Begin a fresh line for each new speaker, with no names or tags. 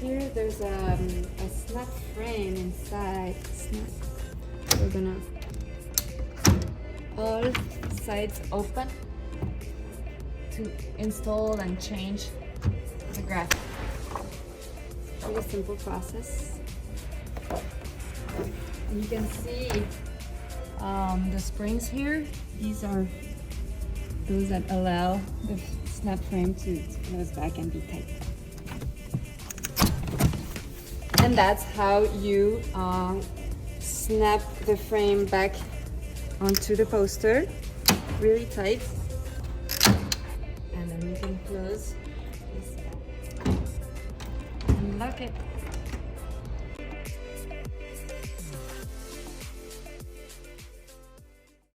here there's a snap frame inside. We're gonna all sides open to install and change the graphic. Pretty simple process. And you can see the springs here. These are those that allow the snap frame to close back and be tight. And that's how you snap the frame back onto the poster, really tight. And then you can close this and lock it.